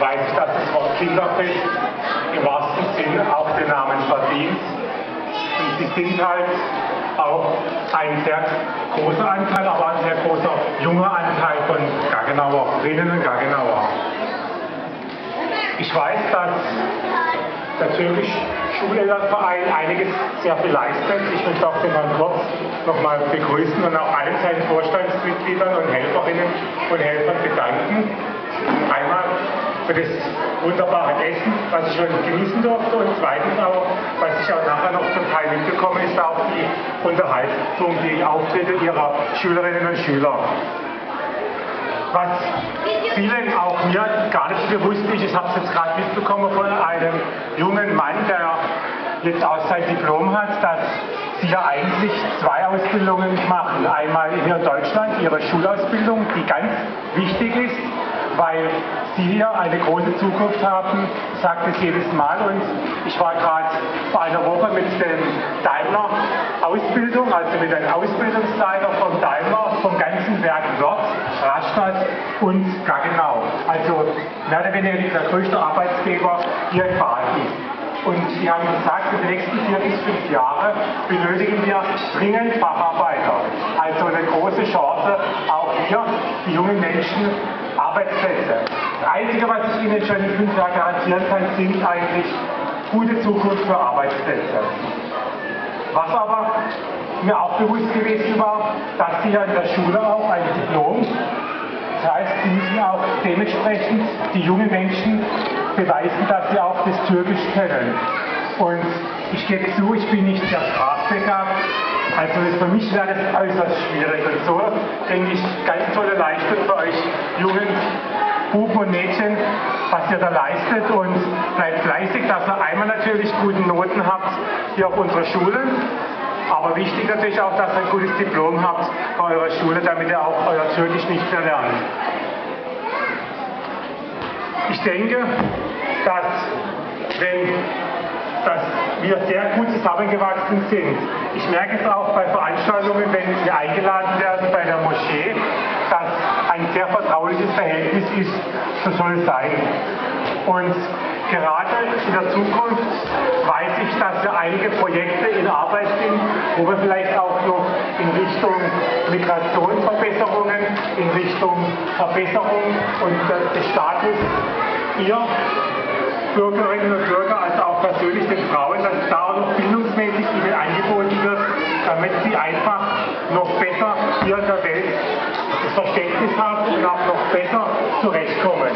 weiß ich, dass das Wort Kinderfest im wahrsten Sinn auch den Namen verdient. Und sie sind halt auch ein sehr großer Anteil, aber ein sehr großer junger Anteil von Gaggenauerinnen und Gaggenauer. Ich weiß, dass der Türkisch-Schulelternverein einiges sehr viel leistet. Ich möchte auch den Herrn Kurz nochmal begrüßen und auch allen seinen Vorstandsmitgliedern und Helferinnen und Helfern bedanken. Einmal für das wunderbare Essen, was ich heute genießen durfte, und zweitens auch, was ich auch nachher noch zum Teil mitbekomme, ist auch die Unterhaltung, die Auftritte ihrer Schülerinnen und Schüler. Was vielen, auch mir, gar nicht bewusst ist, ich habe es jetzt gerade mitbekommen von einem jungen Mann, der jetzt auch sein Diplom hat, dass sie ja eigentlich zwei Ausbildungen machen. Einmal hier in Deutschland ihre Schulausbildung, die ganz wichtig ist, weil sie hier eine große Zukunft haben, sagt es jedes Mal. Und ich war gerade vor einer Woche mit dem Daimler Ausbildung, also mit einem Ausbildungsleiter vom Daimler, vom ganzen Werk Wörth, Rastatt und Gaggenau. Also mehr oder weniger der größte Arbeitsgeber hier in Baden. Und sie haben gesagt, in den nächsten 4 bis 5 Jahre benötigen wir dringend Facharbeiter. Also eine große Chance, auch hier die jungen Menschen Arbeitsplätze. Das Einzige, was ich Ihnen schon in 5 Jahren garantieren kann, sind eigentlich gute Zukunft für Arbeitsplätze. Was aber mir auch bewusst gewesen war, dass Sie ja in der Schule auch ein Diplom, das heißt, Sie müssen auch dementsprechend die jungen Menschen beweisen, dass sie auch das Türkisch kennen. Und ich gebe zu, ich bin nicht sehr sprachbegabt, also für mich wäre das äußerst schwierig. Und so denke ich, ganz tolle Leistung für euch jungen Buben und Mädchen, was ihr da leistet, und bleibt fleißig, dass ihr einmal natürlich gute Noten habt hier auf unserer Schule, aber wichtig natürlich auch, dass ihr ein gutes Diplom habt bei eurer Schule, damit ihr auch euer Türkisch nicht verlernt. Ich denke, dass wir sehr gut zusammengewachsen sind. Ich merke es auch bei Veranstaltungen, wenn wir eingeladen werden bei der Moschee, dass ein sehr vertrauliches Verhältnis ist, so soll es sein. Und gerade in der Zukunft weiß ich, dass ja einige Projekte in Arbeit sind, wo wir vielleicht auch noch in Richtung Migrationsverbesserungen, in Richtung Verbesserung und des Status ihr Bürgerinnen und Bürger, als auch persönlich den Frauen, dass da auch noch bildungsmäßig ihnen angeboten wird, damit sie einfach noch besser hier in der Welt das Verständnis haben und auch noch besser zurechtkommen.